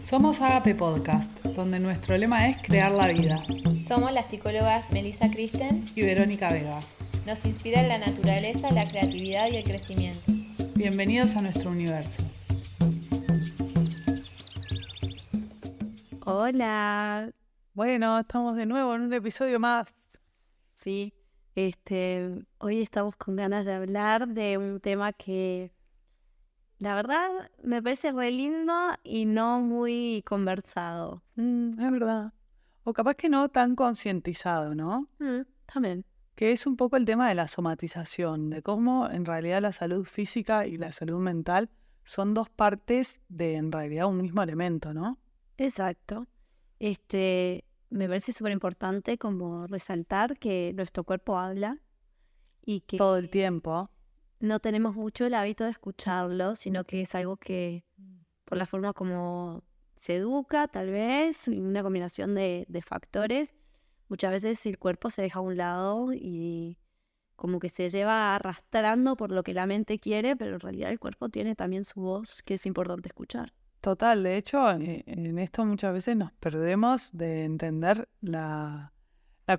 Somos Agape Podcast, donde nuestro lema es crear la vida. Somos las psicólogas Melissa Kristen Y Verónica Vega. Nos inspira la naturaleza, la creatividad y el crecimiento. Bienvenidos a nuestro universo. Hola. Bueno, estamos de nuevo en un episodio más. Sí, hoy estamos con ganas de hablar de un tema que la verdad me parece re lindo y no muy conversado. Es verdad. O capaz que no tan concientizado, ¿no? También. Que es un poco el tema de la somatización, de cómo en realidad la salud física y la salud mental son dos partes de en realidad un mismo elemento, ¿no? Exacto. Me parece súper importante como resaltar que nuestro cuerpo habla y que Todo el tiempo. no tenemos mucho el hábito de escucharlo, sino que es algo que por la forma como se educa, tal vez, y una combinación de factores, muchas veces el cuerpo se deja a un lado y como que se lleva arrastrando por lo que la mente quiere, pero en realidad el cuerpo tiene también su voz que es importante escuchar. Total, de hecho, en esto muchas veces nos perdemos de entender la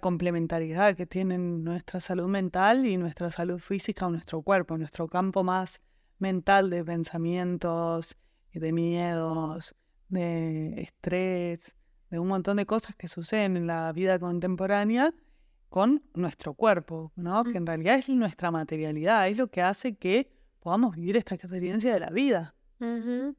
complementariedad que tienen nuestra salud mental y nuestra salud física o nuestro cuerpo, nuestro campo más mental de pensamientos, de miedos, de estrés, de un montón de cosas que suceden en la vida contemporánea con nuestro cuerpo, ¿no? Que en realidad es nuestra materialidad, es lo que hace que podamos vivir esta experiencia de la vida. Ujú.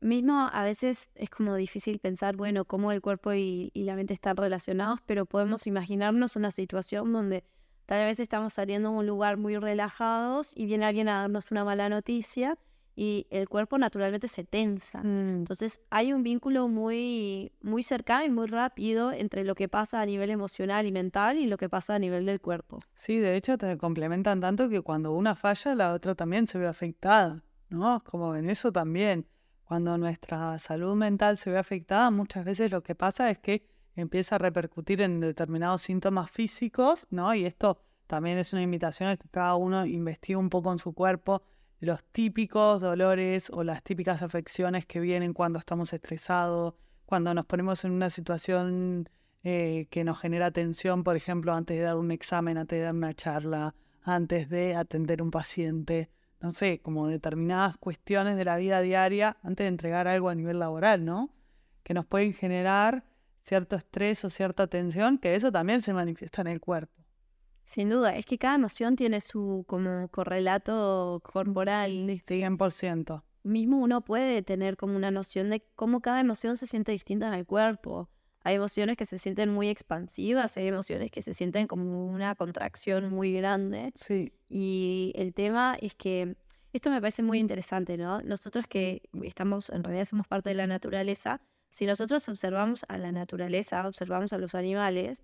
Mismo a veces es como difícil pensar, bueno, cómo el cuerpo y la mente están relacionados, pero podemos imaginarnos una situación donde tal vez estamos saliendo de un lugar muy relajados y viene alguien a darnos una mala noticia y el cuerpo naturalmente se tensa. Entonces hay un vínculo muy, muy cercano y muy rápido entre lo que pasa a nivel emocional y mental y lo que pasa a nivel del cuerpo. Sí, de hecho te complementan tanto que cuando una falla, la otra también se ve afectada, ¿no? Como en eso también, cuando nuestra salud mental se ve afectada, muchas veces lo que pasa es que empieza a repercutir en determinados síntomas físicos, ¿no? Y esto también es una invitación a que cada uno investigue un poco en su cuerpo los típicos dolores o las típicas afecciones que vienen cuando estamos estresados, cuando nos ponemos en una situación que nos genera tensión, por ejemplo, antes de dar un examen, antes de dar una charla, antes de atender un paciente, no sé, como determinadas cuestiones de la vida diaria, antes de entregar algo a nivel laboral, ¿no? Que nos pueden generar cierto estrés o cierta tensión, que eso también se manifiesta en el cuerpo. Sin duda, es que cada emoción tiene su como correlato corporal. 100%. Mismo uno puede tener como una noción de cómo cada emoción se siente distinta en el cuerpo. Hay emociones que se sienten muy expansivas, hay emociones que se sienten como una contracción muy grande. Sí, Y el tema es que esto me parece muy interesante, ¿no? Nosotros que estamos, en realidad somos parte de la naturaleza, si nosotros observamos a la naturaleza, observamos a los animales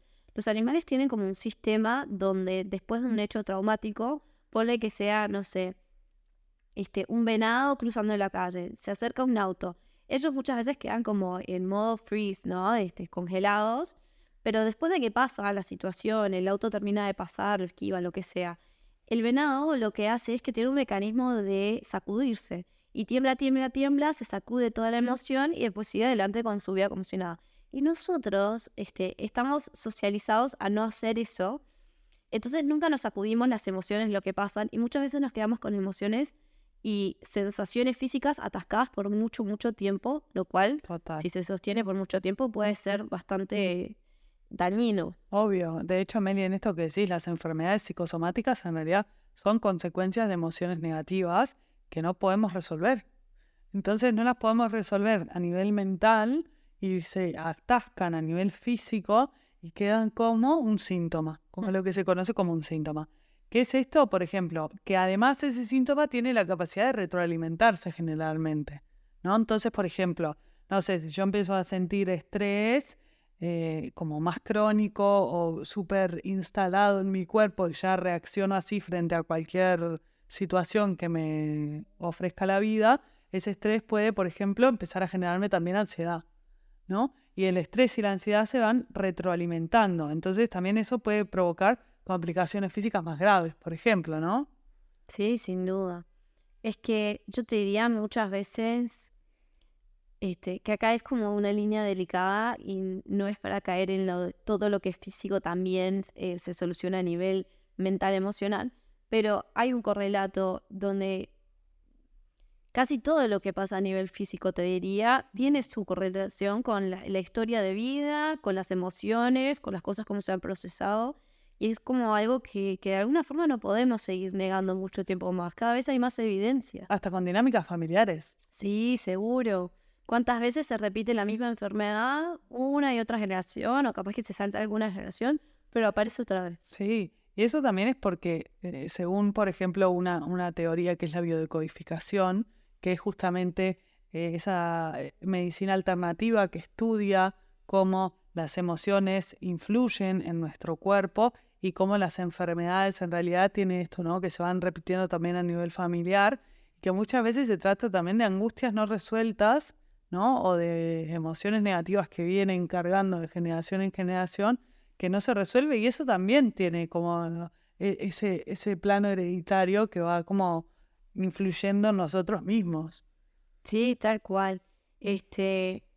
tienen como un sistema donde después de un hecho traumático, ponle que sea, no sé, un venado cruzando la calle, se acerca un auto. Ellos muchas veces quedan como en modo freeze, ¿no? Congelados, pero después de que pasa la situación, el auto termina de pasar, lo esquiva, lo que sea, el venado lo que hace es que tiene un mecanismo de sacudirse. Y tiembla, tiembla, tiembla, se sacude toda la emoción y después sigue adelante con su vida como si nada. Y nosotros estamos socializados a no hacer eso. Entonces nunca nos sacudimos las emociones, lo que pasan, y muchas veces nos quedamos con emociones y sensaciones físicas atascadas por mucho, mucho tiempo, lo cual, total. si se sostiene por mucho tiempo, puede ser bastante dañino. Obvio. De hecho, Meli, en esto que decís, las enfermedades psicosomáticas en realidad son consecuencias de emociones negativas que no podemos resolver. Entonces no las podemos resolver a nivel mental y se atascan a nivel físico y quedan como un síntoma, como lo que se conoce como un síntoma. ¿Qué es esto? Por ejemplo, que además ese síntoma tiene la capacidad de retroalimentarse generalmente, ¿no? Entonces, por ejemplo, no sé, si yo empiezo a sentir estrés como más crónico o súper instalado en mi cuerpo y ya reacciono así frente a cualquier situación que me ofrezca la vida, ese estrés puede, por ejemplo, empezar a generarme también ansiedad, ¿no? Y el estrés y la ansiedad se van retroalimentando. Entonces también eso puede provocar complicaciones físicas más graves, por ejemplo, ¿no? Sí, sin duda. Es que yo te diría muchas veces que acá es como una línea delicada y no es para caer en todo lo que es físico también se soluciona a nivel mental, emocional, pero hay un correlato donde casi todo lo que pasa a nivel físico, te diría, tiene su correlación con la historia de vida, con las emociones, con las cosas como se han procesado. Y es como algo que de alguna forma no podemos seguir negando mucho tiempo más. Cada vez hay más evidencia. Hasta con dinámicas familiares. Sí, seguro. ¿Cuántas veces se repite la misma enfermedad una y otra generación? O capaz que se salta alguna generación, pero aparece otra vez. Sí, y eso también es porque, según, por ejemplo, una teoría que es la biodecodificación, que es justamente esa medicina alternativa que estudia cómo las emociones influyen en nuestro cuerpo y cómo las enfermedades en realidad tienen esto, ¿no? Que se van repitiendo también a nivel familiar, y que muchas veces se trata también de angustias no resueltas, ¿no? O de emociones negativas que vienen cargando de generación en generación, que no se resuelve, y eso también tiene como ese plano hereditario que va como influyendo en nosotros mismos. Sí, tal cual.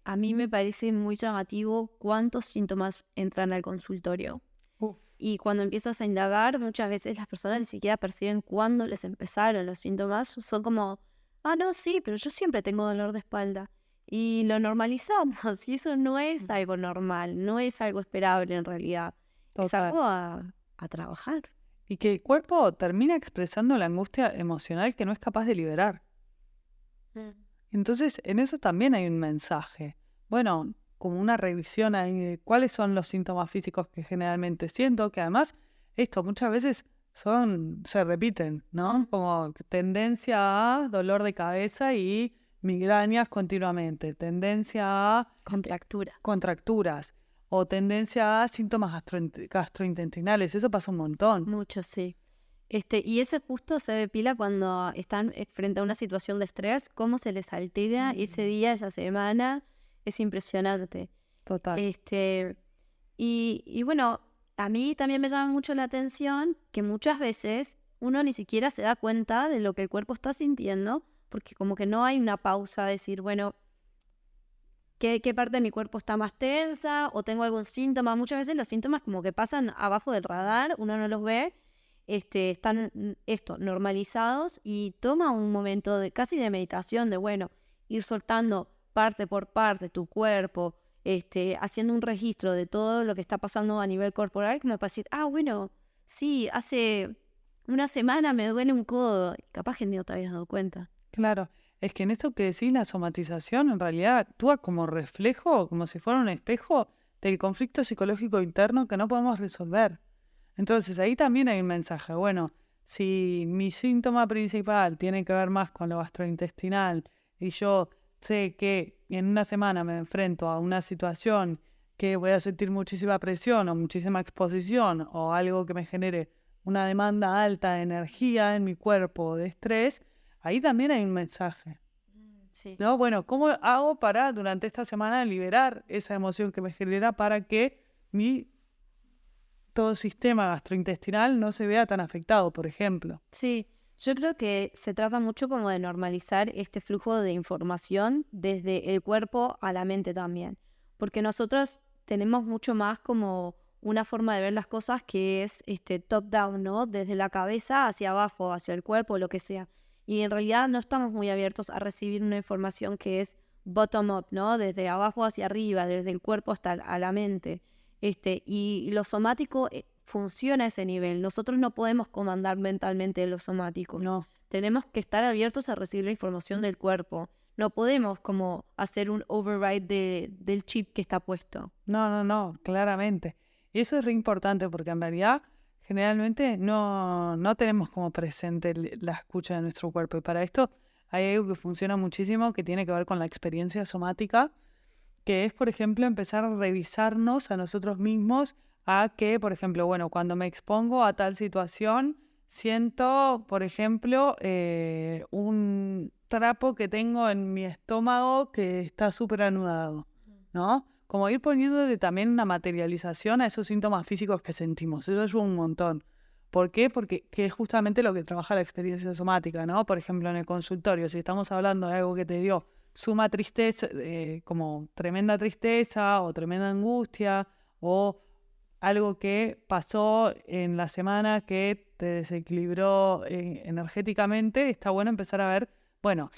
A mí me parece muy llamativo cuántos síntomas entran al consultorio. Uf. Y cuando empiezas a indagar, muchas veces las personas ni siquiera perciben cuándo les empezaron los síntomas. Son como, no, sí, pero yo siempre tengo dolor de espalda. Y lo normalizamos, y eso no es algo normal, no es algo esperable en realidad. Es Total. algo a trabajar. Y que el cuerpo termina expresando la angustia emocional que no es capaz de liberar. Entonces, en eso también hay un mensaje. Bueno, como una revisión ahí de cuáles son los síntomas físicos que generalmente siento, que además esto muchas veces se repiten, ¿no? Como tendencia a dolor de cabeza y migrañas continuamente, tendencia a Contractura. contracturas o tendencia a síntomas gastrointestinales. Eso pasa un montón. Mucho, sí. Y ese justo se ve pila cuando están frente a una situación de estrés, cómo se les altera ese día, esa semana, es impresionante. Total. Y bueno, a mí también me llama mucho la atención que muchas veces uno ni siquiera se da cuenta de lo que el cuerpo está sintiendo, porque como que no hay una pausa, decir, bueno, ¿qué parte de mi cuerpo está más tensa? ¿O tengo algún síntoma? Muchas veces los síntomas como que pasan abajo del radar, uno no los ve, están normalizados y toma un momento casi de meditación, de bueno, ir soltando parte por parte tu cuerpo, haciendo un registro de todo lo que está pasando a nivel corporal, como para decir, bueno, sí, hace una semana me duele un codo, capaz que no te habías dado cuenta. Claro, es que en esto que decís, la somatización en realidad actúa como reflejo, como si fuera un espejo del conflicto psicológico interno que no podemos resolver. Entonces ahí también hay un mensaje. Bueno, si mi síntoma principal tiene que ver más con lo gastrointestinal y yo sé que en una semana me enfrento a una situación que voy a sentir muchísima presión o muchísima exposición o algo que me genere una demanda alta de energía en mi cuerpo, de estrés, ahí también hay un mensaje. Sí. ¿No? Bueno, ¿cómo hago para durante esta semana liberar esa emoción que me genera para que todo sistema gastrointestinal no se vea tan afectado, por ejemplo? Sí, yo creo que se trata mucho como de normalizar este flujo de información desde el cuerpo a la mente también, porque nosotros tenemos mucho más como una forma de ver las cosas que es top-down, ¿no? Desde la cabeza hacia abajo, hacia el cuerpo, lo que sea. Y en realidad no estamos muy abiertos a recibir una información que es bottom-up, ¿no? Desde abajo hacia arriba, desde el cuerpo hasta a la mente. Y lo somático funciona a ese nivel. Nosotros no podemos comandar mentalmente lo somático. No. Tenemos que estar abiertos a recibir la información del cuerpo. No podemos como hacer un override del chip que está puesto. No, claramente. Y eso es re importante porque en realidad generalmente no tenemos como presente la escucha de nuestro cuerpo. Y para esto hay algo que funciona muchísimo que tiene que ver con la experiencia somática, que es, por ejemplo, empezar a revisarnos a nosotros mismos a que, por ejemplo, bueno, cuando me expongo a tal situación, siento, por ejemplo, un trapo que tengo en mi estómago que está súper anudado, ¿no? Como ir poniéndole también una materialización a esos síntomas físicos que sentimos. Eso ayuda un montón. ¿Por qué? Porque que es justamente lo que trabaja la experiencia somática, ¿no? Por ejemplo, en el consultorio, si estamos hablando de algo que te dio suma tristeza, como tremenda tristeza o tremenda angustia, o algo que pasó en la semana que te desequilibró energéticamente, está bueno empezar a ver, bueno,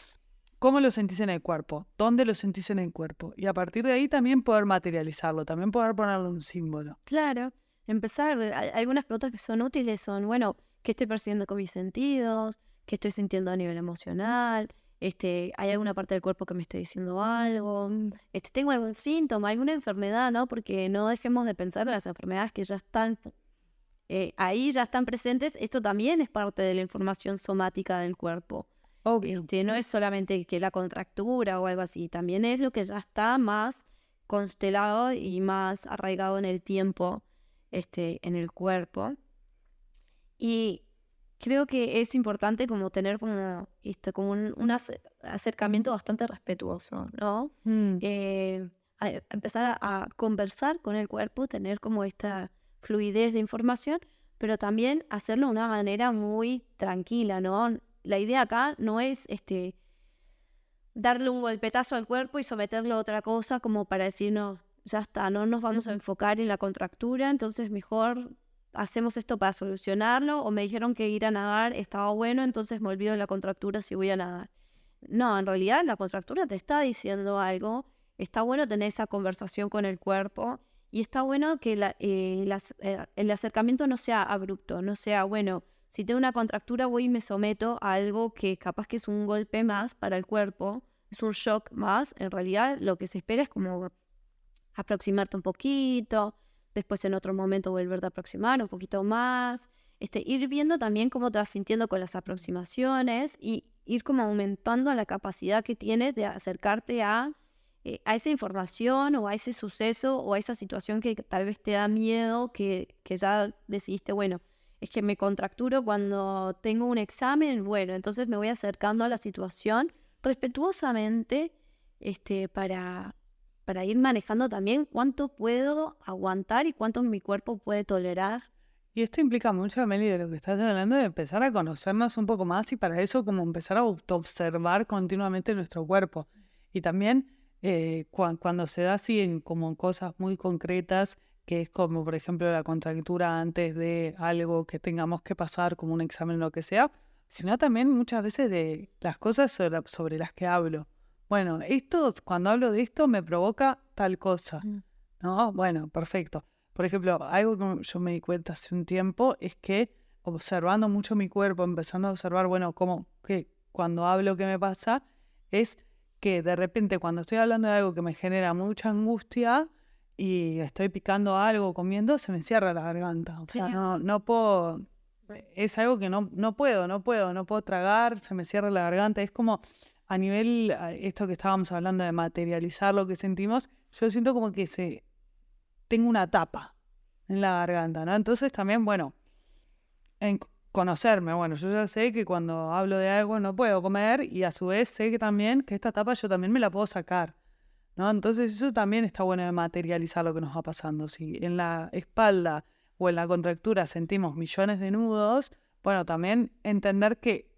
cómo lo sentís en el cuerpo, dónde lo sentís en el cuerpo, y a partir de ahí también poder materializarlo, también poder ponerle un símbolo. Claro, empezar, algunas preguntas que son útiles son, bueno, ¿qué estoy percibiendo con mis sentidos? ¿Qué estoy sintiendo a nivel emocional? ¿Hay alguna parte del cuerpo que me esté diciendo algo? ¿Tengo algún síntoma, alguna enfermedad, no? Porque no dejemos de pensar en las enfermedades que ya están ahí, ya están presentes. Esto también es parte de la información somática del cuerpo. Obvio. No es solamente que la contractura o algo así, también es lo que ya está más constelado y más arraigado en el tiempo, en el cuerpo. Y creo que es importante como tener como un acercamiento bastante respetuoso, ¿no? Empezar a conversar con el cuerpo, tener como esta fluidez de información, pero también hacerlo de una manera muy tranquila, ¿no? La idea acá no es darle un golpetazo al cuerpo y someterlo a otra cosa como para decir, no, ya está, no nos vamos a enfocar en la contractura, entonces mejor hacemos esto para solucionarlo, o me dijeron que ir a nadar estaba bueno, entonces me olvido de la contractura si voy a nadar. No, en realidad la contractura te está diciendo algo, está bueno tener esa conversación con el cuerpo y está bueno que el acercamiento no sea abrupto, no sea, bueno, si tengo una contractura voy y me someto a algo que capaz que es un golpe más para el cuerpo, es un shock más. En realidad lo que se espera es como aproximarte un poquito, después en otro momento volverte a aproximar un poquito más, ir viendo también cómo te vas sintiendo con las aproximaciones y ir como aumentando la capacidad que tienes de acercarte a esa información o a ese suceso o a esa situación que tal vez te da miedo, que ya decidiste, bueno, es que me contracturo cuando tengo un examen, bueno, entonces me voy acercando a la situación respetuosamente para ir manejando también cuánto puedo aguantar y cuánto mi cuerpo puede tolerar. Y esto implica mucho, Meli, de lo que estás hablando, de empezar a conocernos un poco más y para eso como empezar a autoobservar continuamente nuestro cuerpo. Y también cuando se da así en como cosas muy concretas, que es como por ejemplo la contractura antes de algo que tengamos que pasar, como un examen o lo que sea, sino también muchas veces de las cosas sobre las que hablo. Bueno, cuando hablo de esto me provoca tal cosa, ¿no? Bueno, perfecto. Por ejemplo, algo que yo me di cuenta hace un tiempo es que observando mucho mi cuerpo, empezando a observar, bueno, como que cuando hablo qué me pasa, es que de repente cuando estoy hablando de algo que me genera mucha angustia y estoy picando algo, comiendo, se me cierra la garganta. O sea, no puedo, es algo que no puedo tragar, se me cierra la garganta. Es como a nivel, esto que estábamos hablando de materializar lo que sentimos, yo siento como que tengo una tapa en la garganta, ¿no? Entonces también, bueno, en conocerme, bueno, yo ya sé que cuando hablo de algo no puedo comer y a su vez sé que también que esta tapa yo también me la puedo sacar, ¿no? Entonces eso también está bueno de materializar lo que nos va pasando. Si en la espalda o en la contractura sentimos millones de nudos, bueno, también entender que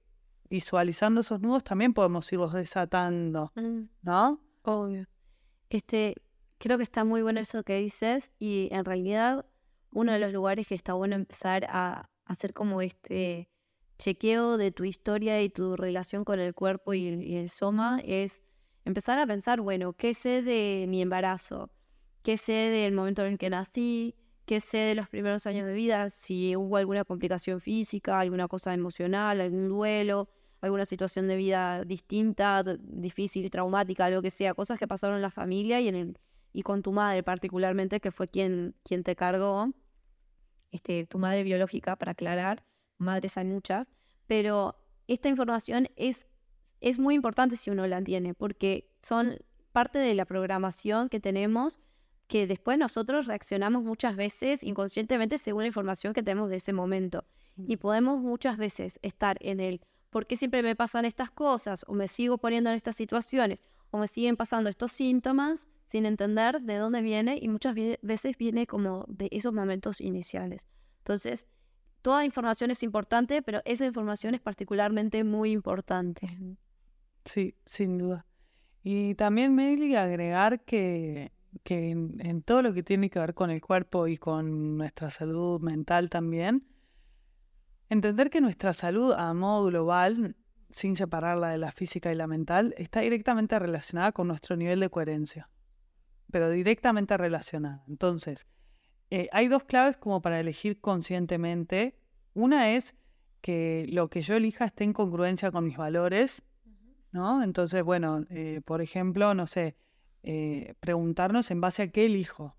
visualizando esos nudos también podemos irlos desatando, ¿no? Obvio. Creo que está muy bueno eso que dices y en realidad uno de los lugares que está bueno empezar a hacer como chequeo de tu historia y tu relación con el cuerpo y el soma es empezar a pensar, bueno, ¿qué sé de mi embarazo? ¿Qué sé del momento en el que nací? ¿Qué sé de los primeros años de vida? Si hubo alguna complicación física, alguna cosa emocional, algún duelo, alguna situación de vida distinta, difícil, traumática, lo que sea, cosas que pasaron en la familia y con tu madre particularmente, que fue quien te cargó, tu madre biológica, para aclarar, madres hay muchas, pero esta información es muy importante si uno la tiene, porque son parte de la programación que tenemos, que después nosotros reaccionamos muchas veces inconscientemente según la información que tenemos de ese momento. Y podemos muchas veces estar en el ¿por qué siempre me pasan estas cosas? O me sigo poniendo en estas situaciones, o me siguen pasando estos síntomas sin entender de dónde viene y muchas veces viene como de esos momentos iniciales. Entonces, toda información es importante, pero esa información es particularmente muy importante. Sí, sin duda. Y también, Meli, agregar que en todo lo que tiene que ver con el cuerpo y con nuestra salud mental también, entender que nuestra salud a modo global, sin separarla de la física y la mental, está directamente relacionada con nuestro nivel de coherencia, pero directamente relacionada. Entonces, hay dos claves como para elegir conscientemente. Una es que lo que yo elija esté en congruencia con mis valores, ¿no? Entonces, bueno, por ejemplo, no sé, preguntarnos en base a qué elijo,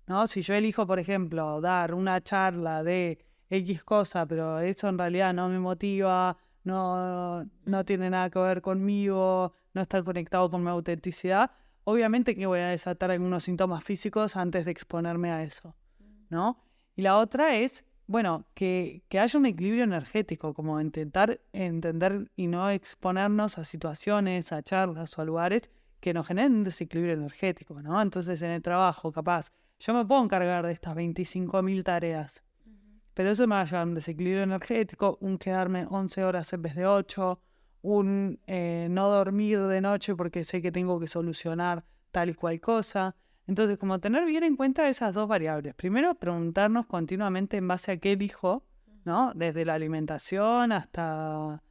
¿no? Si yo elijo, por ejemplo, dar una charla de X cosa, pero eso en realidad no me motiva, no tiene nada que ver conmigo, no está conectado con mi autenticidad, obviamente que voy a desatar algunos síntomas físicos antes de exponerme a eso, ¿no? Y la otra es, bueno, que haya un equilibrio energético, como intentar entender y no exponernos a situaciones, a charlas o a lugares que nos generen un desequilibrio energético, ¿no? Entonces, en el trabajo, capaz, yo me puedo encargar de estas 25.000 tareas, pero eso me va a llevar a un desequilibrio energético, un quedarme 11 horas en vez de 8, un no dormir de noche porque sé que tengo que solucionar tal y cual cosa. Entonces, como tener bien en cuenta esas dos variables. Primero, preguntarnos continuamente en base a qué elijo, ¿no? Desde la alimentación hasta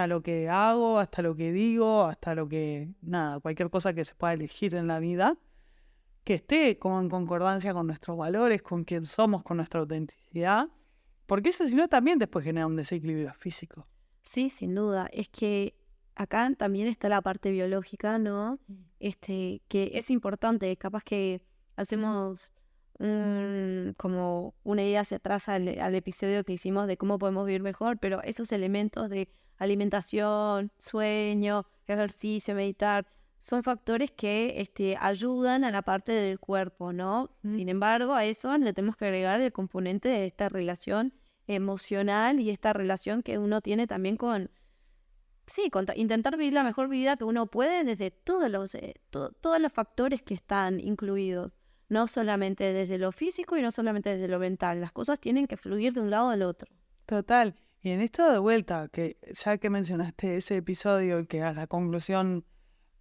lo que hago, hasta lo que digo, hasta lo que, nada, cualquier cosa que se pueda elegir en la vida, que esté como en concordancia con nuestros valores, con quién somos, con nuestra autenticidad, porque eso si no también después genera un desequilibrio físico. Sí, sin duda. Es que acá también está la parte biológica, ¿no? Que es importante. Capaz que hacemos como una idea hacia atrás al episodio que hicimos de cómo podemos vivir mejor, pero esos elementos de alimentación, sueño, ejercicio, meditar, son factores que ayudan a la parte del cuerpo, ¿no? Sin embargo, a eso le tenemos que agregar el componente de esta relación emocional y esta relación que uno tiene también con intentar vivir la mejor vida que uno puede desde todos los factores que están incluidos, no solamente desde lo físico y no solamente desde lo mental. Las cosas tienen que fluir de un lado al otro. Total. Y en esto de vuelta, que ya que mencionaste ese episodio y que a la conclusión,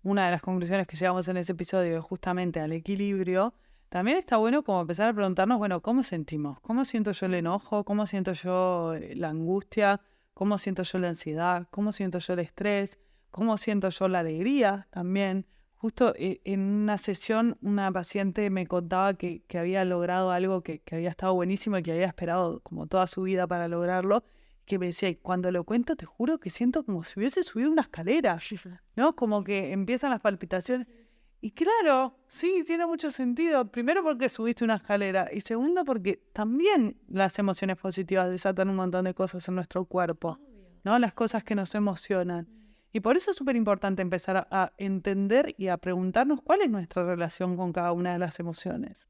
una de las conclusiones que llegamos en ese episodio es justamente al equilibrio, también está bueno como empezar a preguntarnos, bueno, ¿cómo sentimos? ¿Cómo siento yo el enojo? ¿Cómo siento yo la angustia? ¿Cómo siento yo la ansiedad? ¿Cómo siento yo el estrés? ¿Cómo siento yo la alegría también? Justo en una sesión una paciente me contaba que había logrado algo que había estado buenísimo y que había esperado como toda su vida para lograrlo, que me decía, y cuando lo cuento te juro que siento como si hubiese subido una escalera, ¿no? Como que empiezan las palpitaciones. Y claro, sí, tiene mucho sentido. Primero porque subiste una escalera y segundo porque también las emociones positivas desatan un montón de cosas en nuestro cuerpo, ¿no? Las cosas que nos emocionan. Y por eso es súper importante empezar a entender y a preguntarnos cuál es nuestra relación con cada una de las emociones.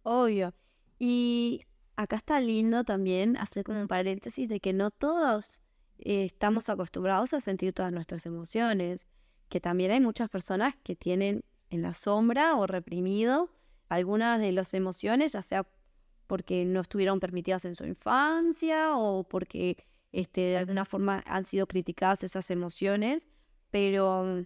Obvio. Y acá está lindo también hacer como un paréntesis de que no todos estamos acostumbrados a sentir todas nuestras emociones, que también hay muchas personas que tienen en la sombra o reprimido algunas de las emociones, ya sea porque no estuvieron permitidas en su infancia o porque de alguna forma han sido criticadas esas emociones, pero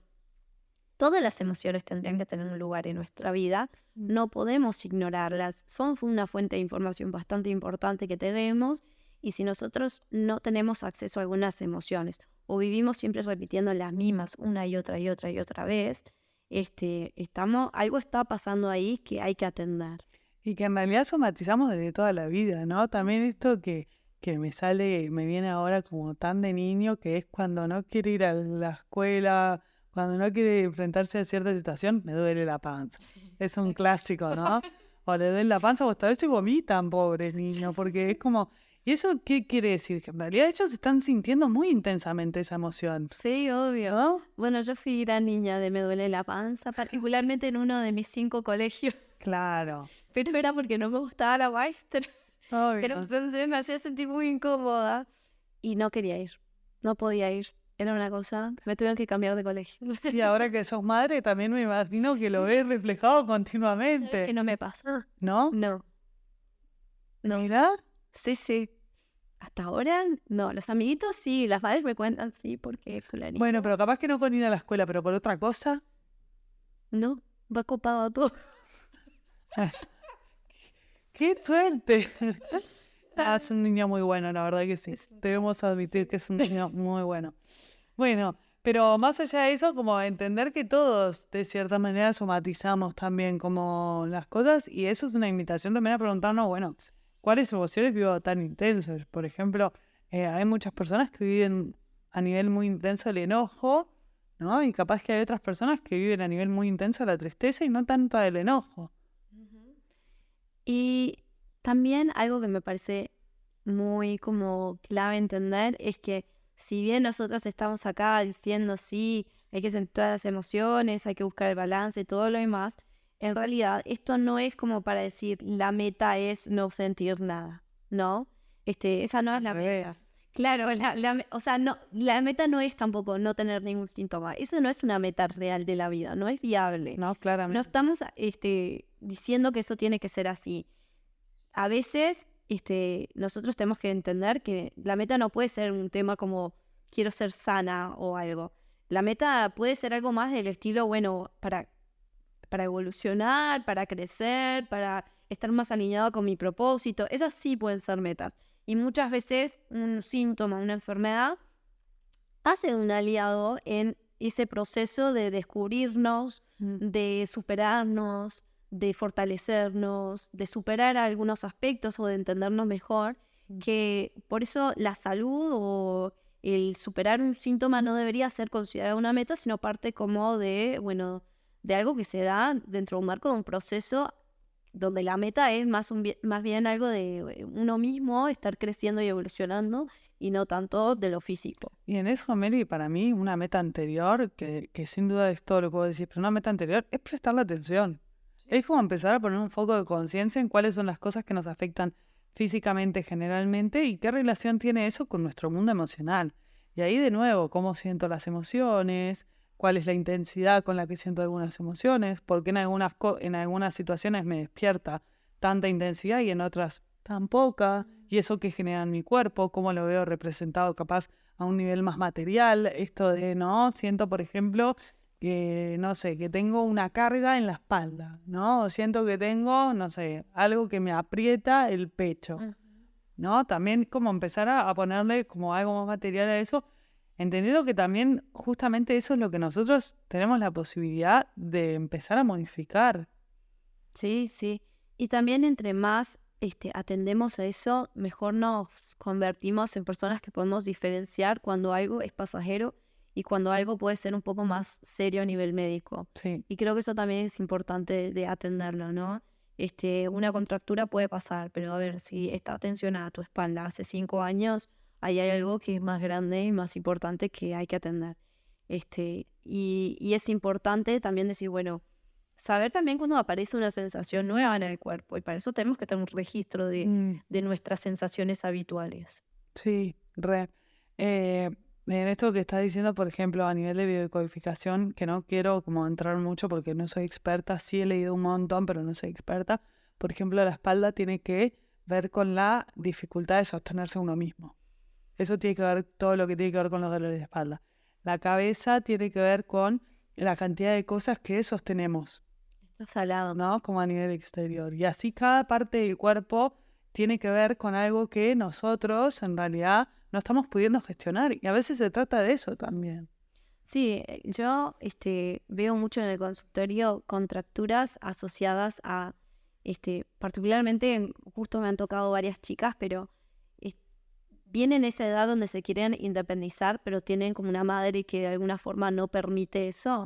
todas las emociones tendrían que tener un lugar en nuestra vida, no podemos ignorarlas, son una fuente de información bastante importante que tenemos, y si nosotros no tenemos acceso a algunas emociones o vivimos siempre repitiendo las mismas una y otra y otra y otra vez, algo está pasando ahí que hay que atender. Y que en realidad somatizamos desde toda la vida, ¿no? También esto que me viene ahora como tan de niño, que es cuando no quiere ir a la escuela, cuando no quiere enfrentarse a cierta situación, me duele la panza. Es un clásico, ¿no? O le duele la panza o hasta a veces vomitan, pobres niños, porque es como... ¿Y eso qué quiere decir? Que en realidad ellos están sintiendo muy intensamente esa emoción. Sí, obvio. ¿No? Bueno, yo fui gran niña de me duele la panza, particularmente en uno de mis 5 colegios. Claro. Pero era porque no me gustaba la maestra. Obvio. Pero entonces me hacía sentir muy incómoda y no quería ir. No podía ir. Era una cosa, me tuvieron que cambiar de colegio. Y ahora que sos madre, también me imagino que lo ves reflejado continuamente. ¿Sabes que no me pasa? ¿No? No. ¿Mira? Sí. Hasta ahora, no. Los amiguitos sí, las madres me cuentan, sí, porque fulanito. Bueno, pero capaz que no con ir a la escuela, pero por otra cosa. No, va copado todo. ¡Qué suerte! Es un niño muy bueno, la verdad que sí. Debemos admitir que es un niño muy bueno. Bueno, pero más allá de eso, como entender que todos, de cierta manera, somatizamos también como las cosas, y eso es una invitación también a preguntarnos, bueno, ¿cuáles emociones vivo tan intensas? Por ejemplo, hay muchas personas que viven a nivel muy intenso el enojo, ¿no? Y capaz que hay otras personas que viven a nivel muy intenso la tristeza y no tanto el enojo. Y también algo que me parece muy como clave entender es que si bien nosotros estamos acá diciendo sí, hay que sentir todas las emociones, hay que buscar el balance y todo lo demás, en realidad esto no es como para decir la meta es no sentir nada, ¿no? Esa no es la meta. Claro, o sea, no, la meta no es tampoco no tener ningún síntoma. Eso no es una meta real de la vida, no es viable. No, No claramente. estamos diciendo que eso tiene que ser así. A veces nosotros tenemos que entender que la meta no puede ser un tema como quiero ser sana o algo. La meta puede ser algo más del estilo, bueno, para evolucionar, para crecer, para estar más alineado con mi propósito. Esas sí pueden ser metas. Y muchas veces un síntoma, una enfermedad, hace un aliado en ese proceso de descubrirnos, de superarnos, de fortalecernos, de superar algunos aspectos o de entendernos mejor, que por eso la salud o el superar un síntoma no debería ser considerada una meta, sino parte como de, bueno, de algo que se da dentro de un marco de un proceso donde la meta es más bien algo de uno mismo, estar creciendo y evolucionando, y no tanto de lo físico. Y en eso, Mary, para mí, una meta anterior, que sin duda es todo lo que puedo decir, pero una meta anterior es prestarle atención. Es como empezar a poner un foco de conciencia en cuáles son las cosas que nos afectan físicamente, generalmente, y qué relación tiene eso con nuestro mundo emocional. Y ahí, de nuevo, cómo siento las emociones, cuál es la intensidad con la que siento algunas emociones, por qué en algunas situaciones me despierta tanta intensidad y en otras tan poca, y eso que genera en mi cuerpo, cómo lo veo representado capaz a un nivel más material, esto de, ¿no? Siento, por ejemplo, que, no sé, que tengo una carga en la espalda, ¿no? O siento que tengo, no sé, algo que me aprieta el pecho, ¿no? También como empezar a ponerle como algo más material a eso, entendiendo que también justamente eso es lo que nosotros tenemos la posibilidad de empezar a modificar. Sí, sí. Y también entre más atendemos a eso, mejor nos convertimos en personas que podemos diferenciar cuando algo es pasajero y cuando algo puede ser un poco más serio a nivel médico. Sí. Y creo que eso también es importante de atenderlo, ¿no? Una contractura puede pasar, pero a ver, si está tensionada tu espalda hace 5 años, ahí hay algo que es más grande y más importante que hay que atender. Y es importante también decir, bueno, saber también cuando aparece una sensación nueva en el cuerpo, y para eso tenemos que tener un registro de nuestras sensaciones habituales. Sí, re. En esto que estás diciendo, por ejemplo, a nivel de biodecodificación, que no quiero como entrar mucho porque no soy experta, sí he leído un montón, pero no soy experta. Por ejemplo, la espalda tiene que ver con la dificultad de sostenerse uno mismo. Eso tiene que ver todo lo que tiene que ver con los dolores de espalda. La cabeza tiene que ver con la cantidad de cosas que sostenemos, Está salado. ¿no? Como a nivel exterior. Y así cada parte del cuerpo tiene que ver con algo que nosotros en realidad no estamos pudiendo gestionar. Y a veces se trata de eso también. Sí, yo veo mucho en el consultorio contracturas asociadas a, particularmente, justo me han tocado varias chicas, pero vienen a esa edad donde se quieren independizar, pero tienen como una madre que de alguna forma no permite eso.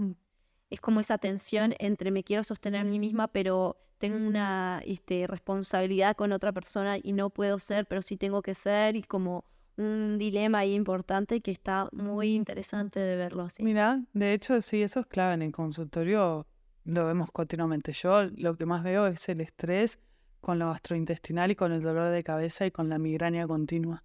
Es como esa tensión entre me quiero sostener a mí misma, pero tengo una responsabilidad con otra persona y no puedo ser, pero sí tengo que ser, y como un dilema ahí importante que está muy interesante de verlo así. Mira, de hecho, sí, eso es clave en el consultorio, lo vemos continuamente. Yo lo que más veo es el estrés con lo gastrointestinal y con el dolor de cabeza y con la migraña continua.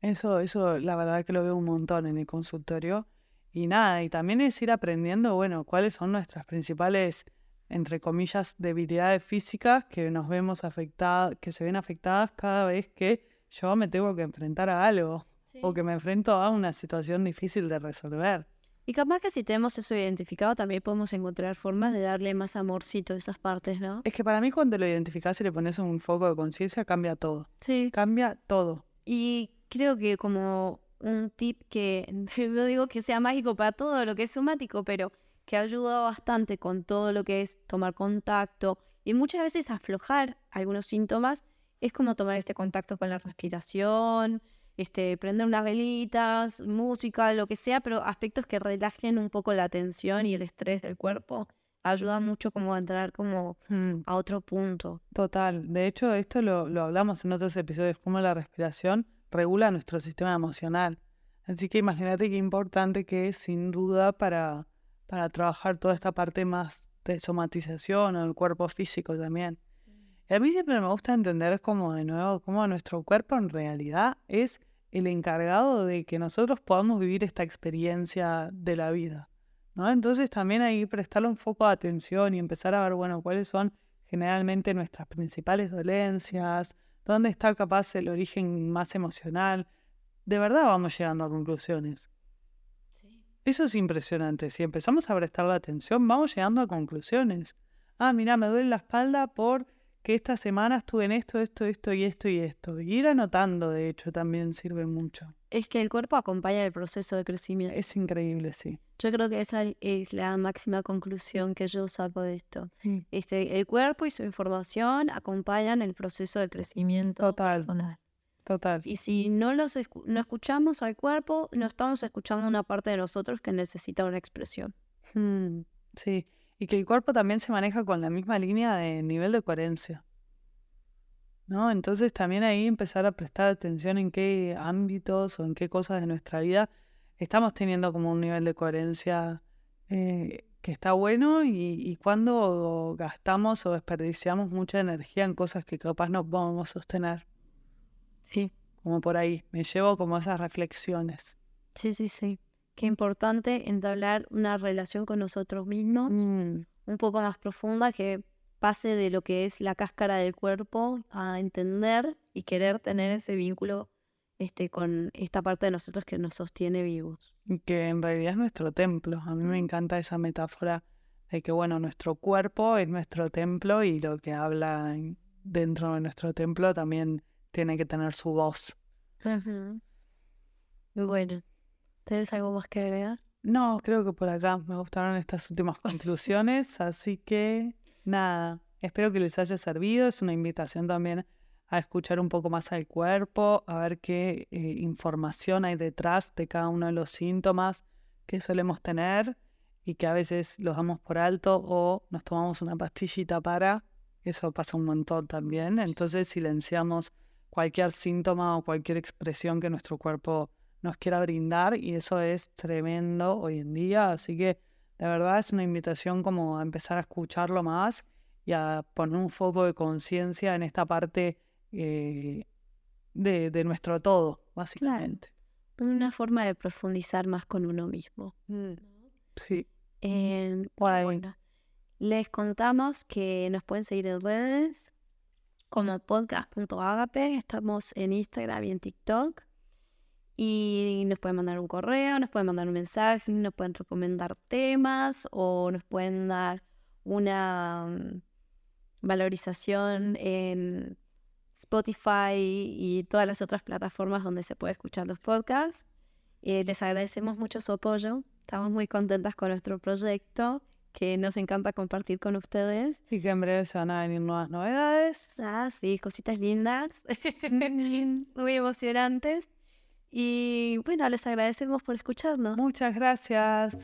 Eso, la verdad que lo veo un montón en el consultorio. Y nada, y también es ir aprendiendo, bueno, cuáles son nuestras principales, entre comillas, debilidades físicas que nos vemos afectadas, que se ven afectadas cada vez que yo me tengo que enfrentar a algo o que me enfrento a una situación difícil de resolver. Y capaz que si tenemos eso identificado, también podemos encontrar formas de darle más amorcito a esas partes, ¿no? Es que para mí cuando lo identificás y le pones un foco de conciencia, cambia todo. Sí. Cambia todo. Y creo que como un tip que, no digo que sea mágico para todo lo que es somático, pero que ayuda bastante con todo lo que es tomar contacto y muchas veces aflojar algunos síntomas, es como tomar este contacto con la respiración, prender unas velitas, música, lo que sea, pero aspectos que relajen un poco la tensión y el estrés del cuerpo, ayudan mucho como a entrar como a otro punto. Total. De hecho, esto lo hablamos en otros episodios, cómo la respiración regula nuestro sistema emocional. Así que imagínate qué importante que es, sin duda, para trabajar toda esta parte más de somatización o del cuerpo físico también. Y a mí siempre me gusta entender como, de nuevo, cómo nuestro cuerpo en realidad es el encargado de que nosotros podamos vivir esta experiencia de la vida, ¿no? Entonces también ahí prestarle un foco de atención y empezar a ver, bueno, cuáles son generalmente nuestras principales dolencias, dónde está capaz el origen más emocional. De verdad vamos llegando a conclusiones. Sí. Eso es impresionante. Si empezamos a prestarle atención, vamos llegando a conclusiones. Ah, mira, me duele la espalda porque esta semana estuve en esto y esto. Y ir anotando, de hecho, también sirve mucho. Es que el cuerpo acompaña el proceso de crecimiento. Es increíble, sí. Yo creo que esa es la máxima conclusión que yo saco de esto. El cuerpo y su información acompañan el proceso de crecimiento personal. Total. Y si no escuchamos al cuerpo, no estamos escuchando una parte de nosotros que necesita una expresión. Sí. Y que el cuerpo también se maneja con la misma línea de nivel de coherencia, ¿no? Entonces también ahí empezar a prestar atención en qué ámbitos o en qué cosas de nuestra vida estamos teniendo como un nivel de coherencia que está bueno y cuando gastamos o desperdiciamos mucha energía en cosas que capaz no podemos sostener. Sí. Como por ahí, me llevo como esas reflexiones. Sí. Qué importante entablar una relación con nosotros mismos un poco más profunda, que pase de lo que es la cáscara del cuerpo a entender y querer tener ese vínculo con esta parte de nosotros que nos sostiene vivos. Que en realidad es nuestro templo. A mí me encanta esa metáfora de que, bueno, nuestro cuerpo es nuestro templo y lo que habla dentro de nuestro templo también tiene que tener su voz. Muy bueno. ¿Tienes algo más que agregar? No, creo que por acá me gustaron estas últimas conclusiones, así que nada, espero que les haya servido. Es una invitación también a escuchar un poco más al cuerpo, a ver qué información hay detrás de cada uno de los síntomas que solemos tener y que a veces los damos por alto o nos tomamos una pastillita eso pasa un montón también. Entonces silenciamos cualquier síntoma o cualquier expresión que nuestro cuerpo nos quiera brindar, y eso es tremendo hoy en día. Así que de verdad es una invitación como a empezar a escucharlo más y a poner un foco de conciencia en esta parte de nuestro todo, básicamente. Claro. Una forma de profundizar más con uno mismo. Sí. Bueno, les contamos que nos pueden seguir en redes como podcast.agape. Estamos en Instagram y en TikTok. Y nos pueden mandar un correo, nos pueden mandar un mensaje, nos pueden recomendar temas o nos pueden dar una valorización en Spotify y todas las otras plataformas donde se puede escuchar los podcasts. Les agradecemos mucho su apoyo. Estamos muy contentas con nuestro proyecto, que nos encanta compartir con ustedes. Y que en breve se van a venir nuevas novedades. Ah, sí, cositas lindas, muy emocionantes. Y bueno, les agradecemos por escucharnos. Muchas gracias.